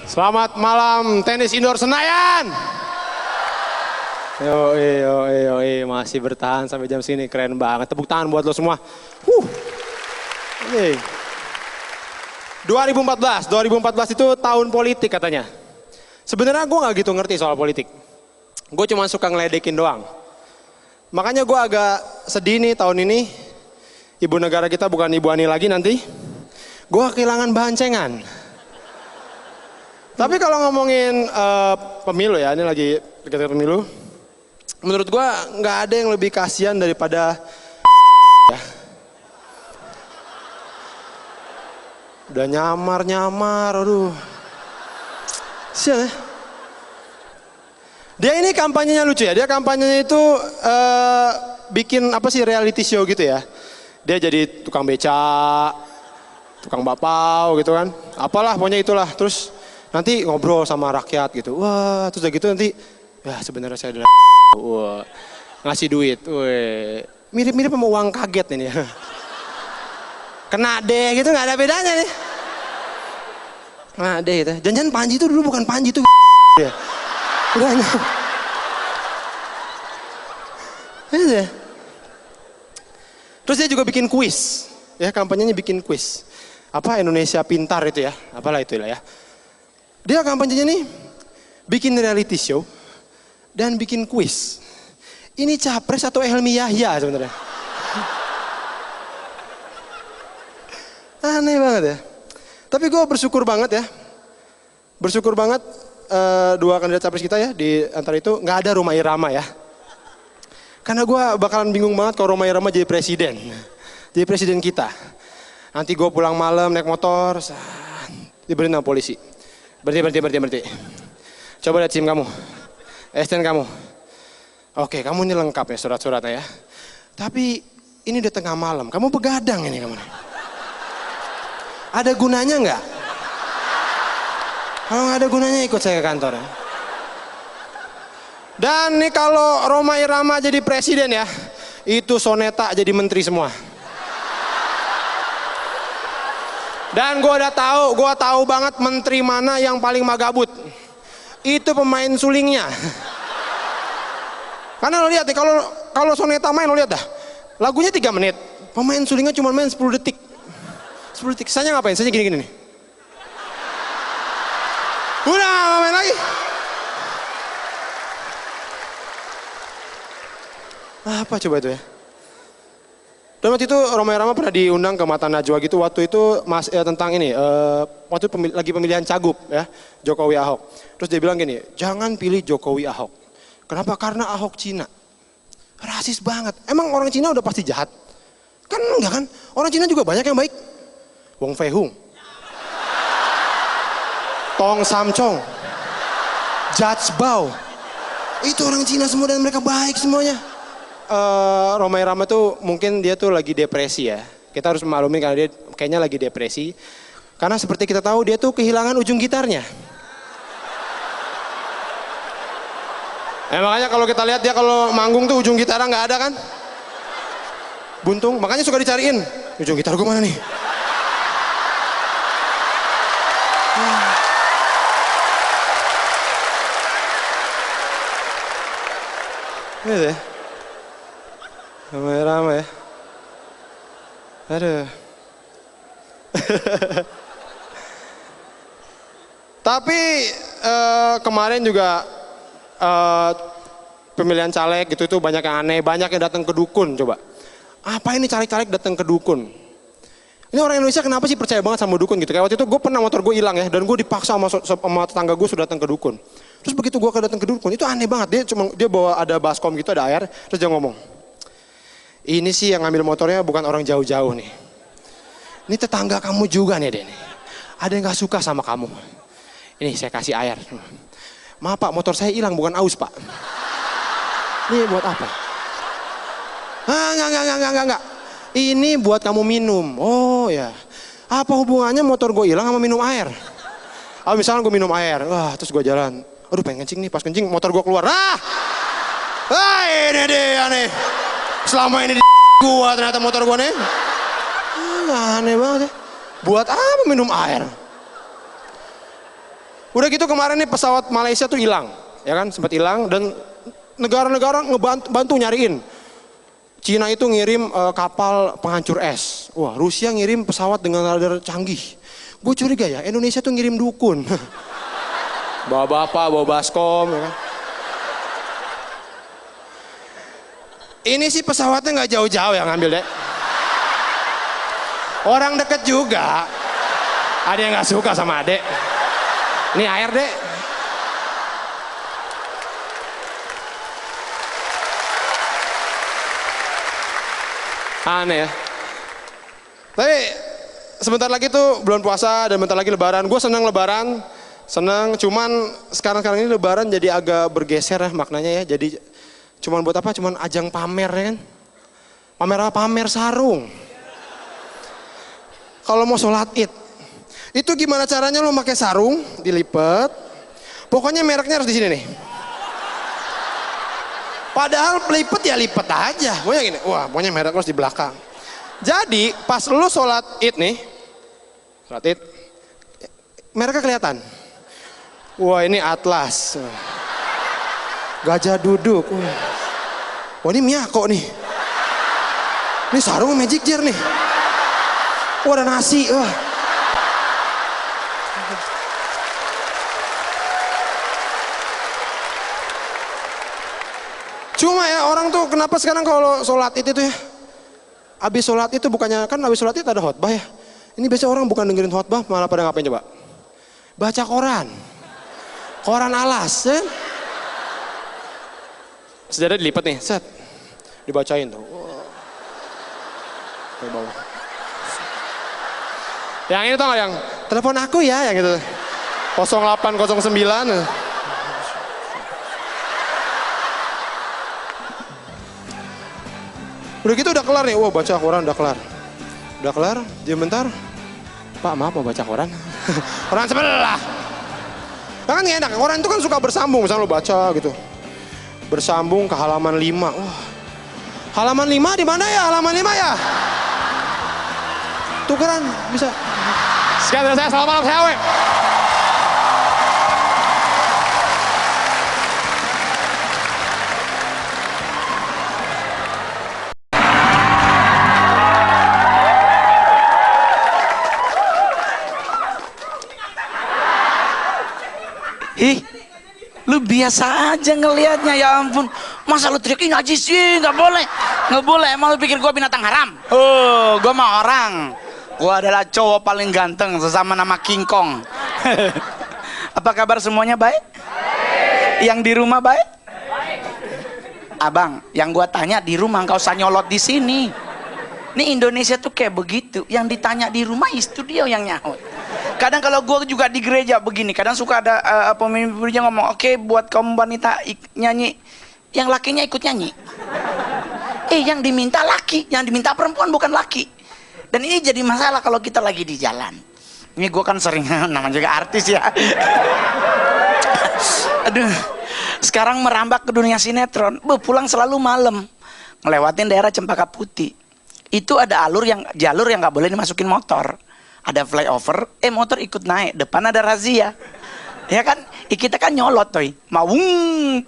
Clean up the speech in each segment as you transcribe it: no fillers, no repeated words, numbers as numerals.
Selamat malam tenis indoor Senayan. Yo, masih bertahan sampai jam sini, keren banget. Tepuk tangan buat lo semua. 2014 itu tahun politik katanya. Sebenarnya gue nggak gitu ngerti soal politik. Gue cuma suka ngeledekin doang. Makanya gue agak sedih nih tahun ini. Ibu negara kita bukan Ibu Ani lagi nanti. Gue kehilangan bahan cengan. Tapi kalau ngomongin pemilu ya, ini lagi dekat pemilu. Menurut gue nggak ada yang lebih kasihan daripada ya. Udah nyamar, aduh. Sial ya. Dia ini kampanyenya lucu ya, dia kampanyenya itu bikin apa sih reality show gitu ya. Dia jadi tukang beca, tukang bakpao gitu kan. Apalah pokoknya itulah, terus nanti ngobrol sama rakyat gitu. Wah, terus udah gitu nanti, ya sebenarnya saya adalah wah, ngasih duit. Weh, mirip-mirip sama uang kaget ini ya. Kena deh gitu, nggak ada bedanya nih. Kena deh gitu. Jangan-jangan Panji itu dulu bukan Panji itu ya. Udah ya. Terus dia juga bikin kuis. Ya, kampanyenya bikin kuis. Apa Indonesia Pintar itu ya, apalah itu lah ya. Dia kampanyenya nih bikin reality show dan bikin kuis. Ini capres atau Helmi Yahya sebenarnya. Aneh banget ya. Tapi gue bersyukur banget ya. Bersyukur banget dua kandidat capres kita ya. Di antara itu gak ada Rhoma Irama ya. Karena gue bakalan bingung banget kalau Rhoma Irama jadi presiden. Jadi presiden kita. Nanti gue pulang malam naik motor. Diberi sama polisi. Berhenti. Coba lihat SIM kamu. STN kamu. Oke, kamu ini lengkap ya surat-suratnya ya. Tapi ini udah tengah malam. Kamu begadang ini kamu. Ada gunanya nggak? Kalau nggak ada gunanya ikut saya ke kantor ya. Dan nih kalau Rhoma Irama jadi presiden ya, itu Soneta jadi menteri semua. Dan gue tahu banget menteri mana yang paling magabut. Itu pemain sulingnya. Karena lo lihat nih kalau Soneta main lo lihat dah. Lagunya 3 menit. Pemain sulingnya cuma main 10 detik. 10 detik. Saya ngapain? Saya gini-gini nih. Udah gak main lagi. Apa coba itu ya? Dan waktu itu Rhoma Irama pernah diundang ke Mata Najwa gitu. Waktu itu tentang ini, waktu lagi pemilihan cagup ya, Jokowi Ahok. Terus dia bilang gini, jangan pilih Jokowi Ahok. Kenapa? Karena Ahok Cina. Rasis banget. Emang orang Cina udah pasti jahat? Kan enggak kan? Orang Cina juga banyak yang baik. Wong Fei Hung, Tong Sam Chong, Judge Bao. Itu orang Cina semua dan mereka baik semuanya. Rhoma Irama tuh mungkin dia tuh lagi depresi ya. Kita harus memaklumi karena dia kayaknya lagi depresi. Karena seperti kita tahu dia tuh kehilangan ujung gitarnya. Makanya kalau kita lihat dia kalau manggung tuh ujung gitarnya nggak ada kan? Buntung, makanya suka dicariin. Ujung gitar gue mana nih? Ini deh. Rhoma ya. Aduh. Tapi kemarin juga pemilihan caleg gitu itu banyak yang aneh, banyak yang datang ke dukun coba. Apa ini caleg-caleg datang ke dukun? Ini orang Indonesia kenapa sih percaya banget sama dukun gitu? Kayak waktu itu gue pernah motor gue hilang ya dan gue dipaksa sama tetangga gue sudah datang ke dukun. Terus begitu gue datang ke dukun itu aneh banget, dia bawa ada baskom gitu, ada air, terus dia ngomong, ini sih yang ngambil motornya bukan orang jauh-jauh nih. Ini tetangga kamu juga nih deh. Ada yang gak suka sama kamu. Ini saya kasih air. Maaf pak, motor saya hilang bukan aus pak. Ini buat apa? Enggak. Ini buat kamu minum. Oh ya. Apa hubungannya motor gue hilang sama minum air? Misalnya gue minum air. Wah, terus gue jalan. Aduh pengen kencing nih, pas kencing motor gue keluar. Ini deh aneh. Selama ini di gua ternyata motor gua nih. Aneh banget ya. Buat apa minum air? Udah gitu kemarin nih pesawat Malaysia tuh hilang, ya kan, sempat hilang dan negara-negara ngebantu nyariin. Cina itu ngirim kapal penghancur es. Wah, Rusia ngirim pesawat dengan radar canggih. Gue curiga ya, Indonesia tuh ngirim dukun. Bawa bapak, bawa baskom, ya kan. Ini sih pesawatnya nggak jauh-jauh yang ngambil deh. Orang deket juga. Ada yang nggak suka sama adek. Ini air dek. Aneh ya. Tapi sebentar lagi tuh bulan puasa dan bentar lagi lebaran. Gue senang lebaran, senang. Cuman sekarang ini lebaran jadi agak bergeser ya maknanya ya. Jadi cuman buat apa? Cuman ajang pamer ya kan. Pamer apa? Pamer sarung. Kalau mau sholat id, itu gimana caranya lo pakai sarung, dilipet. Pokoknya mereknya harus di sini nih. Padahal pelipet ya lipet aja. Pokoknya gini, wah pokoknya merek harus di belakang. Jadi pas lo sholat id nih, sholat id, mereknya kelihatan. Wah ini Atlas. Gajah duduk. Wah ini Miyako nih. Ini sarung Magic Jar nih. Wah ada nasi. Wah. Cuma ya orang tuh kenapa sekarang kalau sholat itu ya. Habis sholat itu bukannya, kan habis sholat itu ada khotbah ya. Ini biasanya orang bukan dengerin khotbah malah pada ngapain coba? Baca koran. Koran alas ya. Sejadah dilipat nih, set. Dibacain tuh. Ke bawah. Yang ini tau gak yang telepon aku ya yang gitu 0809. Udah gitu udah kelar nih, wah baca koran udah kelar. Udah kelar, diam bentar. Pak maaf mau baca koran. Koran sebelah. Nah, kan enak, koran itu kan suka bersambung, misalnya lo baca gitu. Bersambung ke halaman 5. Wah. Halaman 5 di mana ya? Halaman 5 ya? Tukeran bisa. Sekian dari saya, selamat malam saya Awe. Ih, lu biasa aja ngelihatnya, ya ampun. Masa lu teriak, ngaji sih, nggak boleh. Nggak boleh, emang lu pikir gua binatang haram? Oh, gua mah orang. Gua adalah cowok paling ganteng, sesama nama King Kong. Apa kabar semuanya, baik? Yang di rumah baik? Abang, yang gua tanya di rumah, nggak usah nyolot di sini. Ini Indonesia tuh kayak begitu. Yang ditanya di rumah, itu dia yang nyaut. Kadang kalau gue juga di gereja begini, kadang suka ada pemimpin gereja ngomong, oke, buat kaum wanita nyanyi, yang lakinya ikut nyanyi. Yang diminta laki, yang diminta perempuan bukan laki. Dan ini jadi masalah kalau kita lagi di jalan. Ini gue kan sering, namanya juga artis ya. Aduh, sekarang merambah ke dunia sinetron, pulang selalu malam, ngelewatin daerah Cempaka Putih. Itu ada jalur yang nggak boleh dimasukin motor. Ada flyover, motor ikut naik, depan ada razia. Ya kan? Kita kan nyolot toy. Mau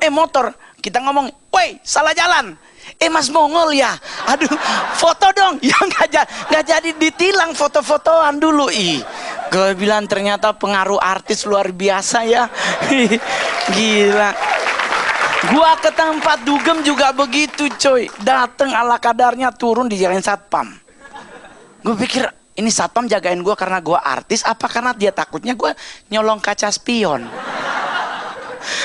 motor, kita ngomong, "Woi, salah jalan." Mas Mongol ya. Aduh, foto dong. Ya nggak jadi ditilang foto-fotoan dulu. Gue bilang ternyata pengaruh artis luar biasa ya. Gila. Gua ke tempat dugem juga begitu, coy. Dateng ala kadarnya, turun di jalan satpam. Gue pikir ini satpam jagain gue karena gue artis, apa karena dia takutnya gue nyolong kaca spion.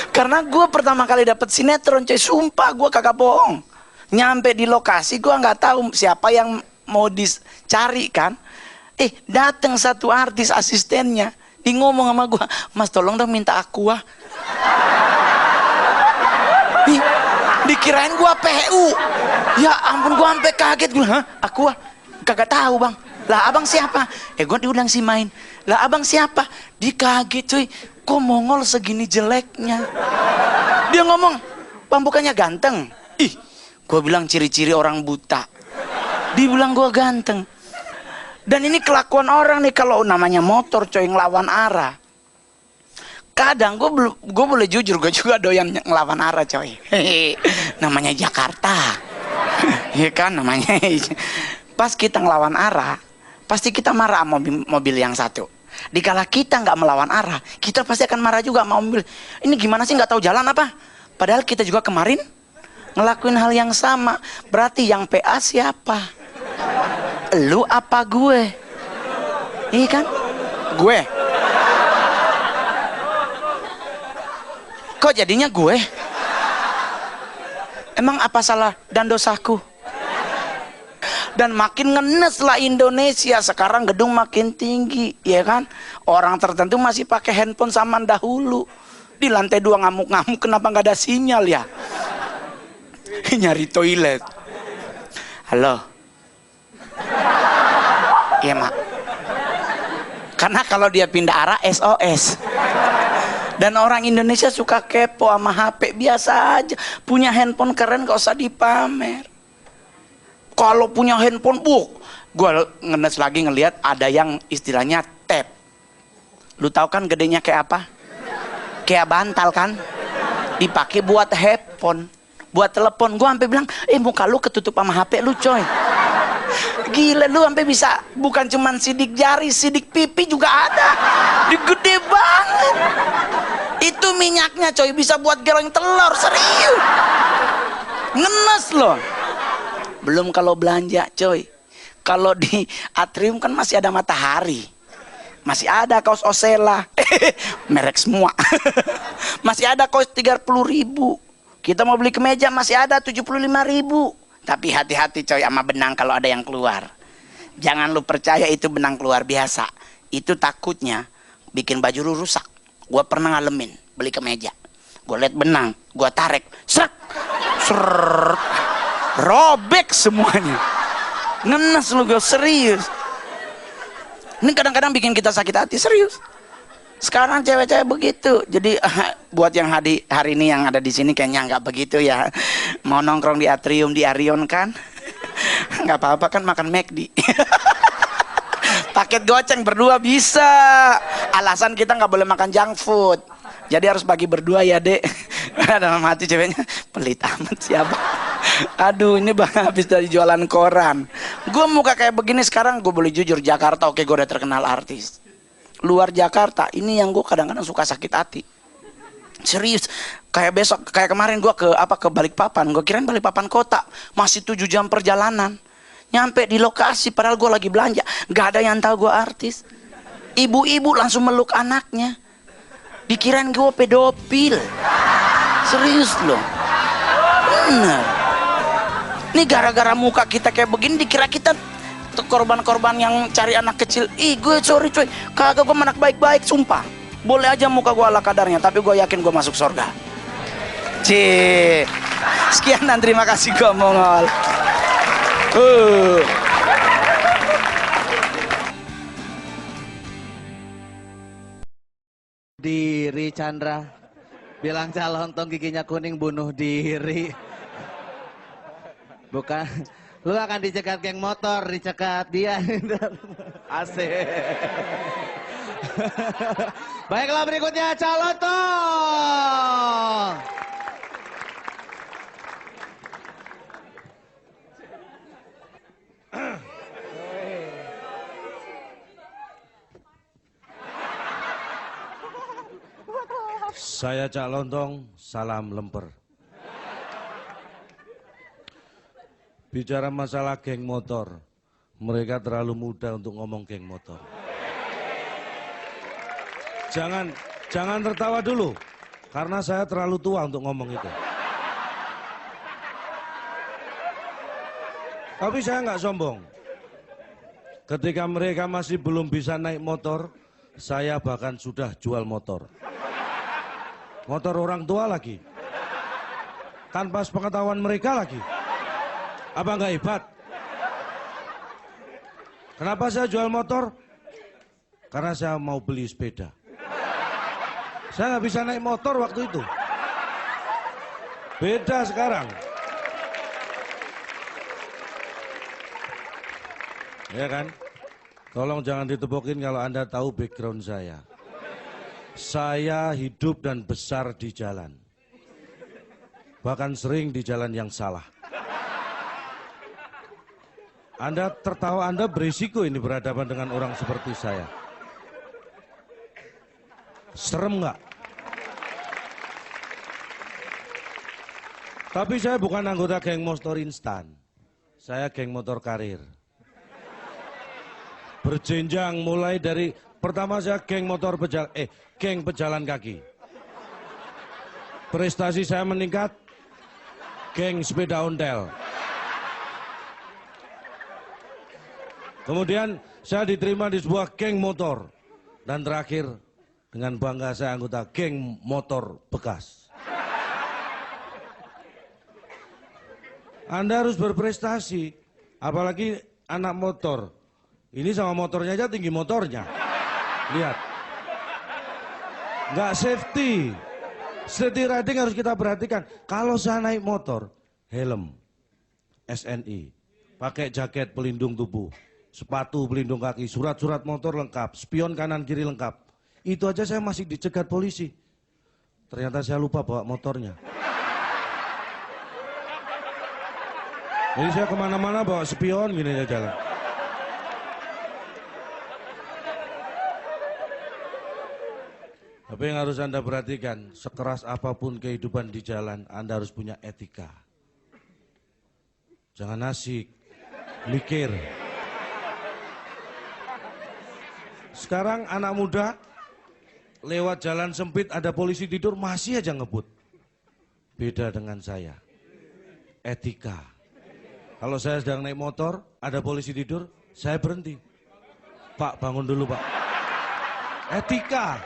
Karena gue pertama kali dapet sinetron, coy, sumpah gue kagak bohong. Nyampe di lokasi gue nggak tahu siapa yang mau dicari kan. Dateng satu artis asistennya, dia ngomong sama gue, "Mas tolong dong minta aqua." Dikirain gue PU. Ya ampun, gue sampai kaget. Gue, "Hah? Aqua?" Kagak tahu, Bang. Lah abang siapa? Gue diundang si main. Lah abang siapa? Dia kaget, cuy. Kok Mongol segini jeleknya? Dia ngomong, "Bang bukannya ganteng?" Gue bilang ciri-ciri orang buta. Dia bilang gue ganteng. Dan ini kelakuan orang nih kalau namanya motor, coy, ngelawan arah. Kadang gue boleh jujur, gue juga doyan ngelawan arah coy. Hehe, namanya Jakarta. Iya kan namanya. Pas kita ngelawan arah, pasti kita marah sama mobil yang satu. Dikala kita nggak melawan arah, kita pasti akan marah juga sama mobil. Ini gimana sih, nggak tahu jalan apa? Padahal kita juga kemarin ngelakuin hal yang sama. Berarti yang PA siapa? Lu apa gue? Iya kan? Gue. Kok jadinya gue? Emang apa salah dan dosaku? Dan makin ngenes lah Indonesia. Sekarang gedung makin tinggi, ya kan? Orang tertentu masih pakai handphone zaman dahulu. Di lantai 2 ngamuk-ngamuk, kenapa nggak ada sinyal ya? Nyari toilet. Halo. Iya mak. Karena kalau dia pindah arah SOS. Dan orang Indonesia suka kepo sama HP. Biasa aja. Punya handphone keren gak usah dipamer. Kalau punya handphone, gue ngenes lagi ngelihat ada yang istilahnya tab. Lu tahu kan gedenya kayak apa? Kayak bantal kan? Dipakai buat handphone, buat telepon. Gue sampai bilang, muka lu ketutup sama HP lu coy. Gila, lu sampai bisa bukan cuman sidik jari, sidik pipi juga ada. Gede banget. Itu minyaknya coy, bisa buat goreng telur, serius. Ngenes loh. Belum kalau belanja coy. Kalau di Atrium kan masih ada Matahari. Masih ada kaos Osela. Merek semua. Masih ada kaos 30.000. Kita mau beli kemeja masih ada 75.000. Tapi hati-hati coy sama benang kalau ada yang keluar. Jangan lu percaya itu benang keluar biasa. Itu takutnya bikin baju lu rusak. Gua pernah ngalamin beli kemeja. Gua liat benang, gua tarik, seret, seret, robek semuanya. Ngenes lu, gue serius. Ini kadang-kadang bikin kita sakit hati, serius. Sekarang cewek-cewek begitu. Jadi buat yang hari ini yang ada di sini kayaknya nggak begitu ya. Mau nongkrong di Atrium, di Arion kan? Nggak apa-apa kan, makan McD. Paket goceng berdua bisa. Alasan kita nggak boleh makan junk food. Jadi harus bagi berdua ya dek. Dalam hati ceweknya, pelit amat siapa. Aduh, ini bang habis dari jualan koran. Gue muka kayak begini sekarang, gue boleh jujur, Jakarta oke, gue udah terkenal artis. Luar Jakarta, ini yang gue kadang-kadang suka sakit hati. Serius, kayak besok, kayak kemarin gue ke Balikpapan. Gue kirain Balikpapan kota, masih 7 jam perjalanan. Nyampe di lokasi, padahal gue lagi belanja. Gak ada yang tahu gue artis. Ibu-ibu langsung meluk anaknya. Dikirain gue pedofil. Serius loh. Bener. Ini gara-gara muka kita kayak begini, dikira kita korban-korban yang cari anak kecil. Ih, gue sorry coy, kagak, gue anak baik-baik, sumpah. Boleh aja muka gue ala kadarnya, tapi gue yakin gue masuk surga. Sekian dan terima kasih gue Mongol. Diri Chandra bilang calon tong giginya kuning bunuh diri. Bukan, lu akan dicegat geng motor, dicegat dia. Asik. Baiklah, berikutnya calon tong. Saya Cak Lontong, salam lemper. Bicara masalah geng motor, mereka terlalu muda untuk ngomong geng motor. Jangan tertawa dulu, karena saya terlalu tua untuk ngomong itu. Tapi saya nggak sombong. Ketika mereka masih belum bisa naik motor, saya bahkan sudah jual motor. Motor orang tua lagi. Tanpa sepengetahuan mereka lagi. Apa nggak hebat? Kenapa saya jual motor? Karena saya mau beli sepeda. Saya nggak bisa naik motor waktu itu. Beda sekarang. Ya kan? Tolong jangan ditepukin kalau Anda tahu background saya. Saya hidup dan besar di jalan. Bahkan sering di jalan yang salah. Anda tertawa, Anda berisiko ini berhadapan dengan orang seperti saya. Serem nggak? Tapi saya bukan anggota geng motor instan. Saya geng motor karir. Berjenjang mulai dari pertama saya geng pejalan kaki. Prestasi saya meningkat, geng sepeda ontel. Kemudian saya diterima di sebuah geng motor. Dan terakhir dengan bangga saya anggota geng motor bekas. Anda harus berprestasi, apalagi anak motor. Ini sama motornya aja tinggi motornya. Lihat. Nggak safety. Safety riding harus kita perhatikan. Kalau saya naik motor, helm, SNI, pakai jaket pelindung tubuh, sepatu pelindung kaki, surat-surat motor lengkap, spion kanan kiri lengkap. Itu aja saya masih dicegat polisi. Ternyata saya lupa bawa motornya. Jadi saya kemana-mana bawa spion gini aja jalan. Tapi yang harus Anda perhatikan, sekeras apapun kehidupan di jalan, Anda harus punya etika. Jangan asik, mikir. Sekarang anak muda, lewat jalan sempit ada polisi tidur, masih aja ngebut. Beda dengan saya, etika. Kalau saya sedang naik motor, ada polisi tidur, saya berhenti. Pak, bangun dulu Pak. Etika.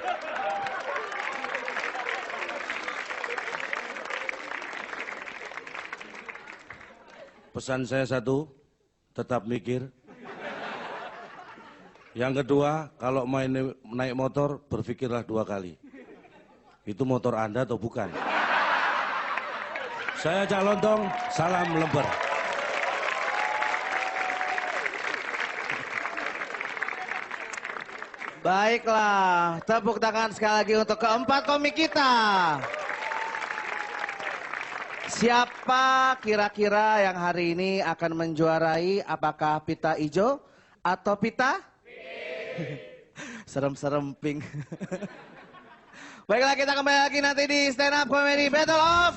Pesan saya satu, tetap mikir. Yang kedua, kalau naik motor, berpikirlah 2 kali. Itu motor Anda atau bukan? Saya Cak Lontong, salam lembar. Baiklah, tepuk tangan sekali lagi untuk keempat komik kita. Siapa kira-kira yang hari ini akan menjuarai? Apakah pita hijau atau pita? Serem-serem pink. Baiklah, kita kembali lagi nanti di Stand Up Comedy Battle of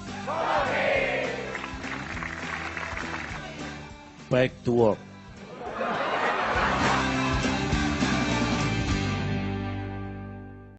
Back to work.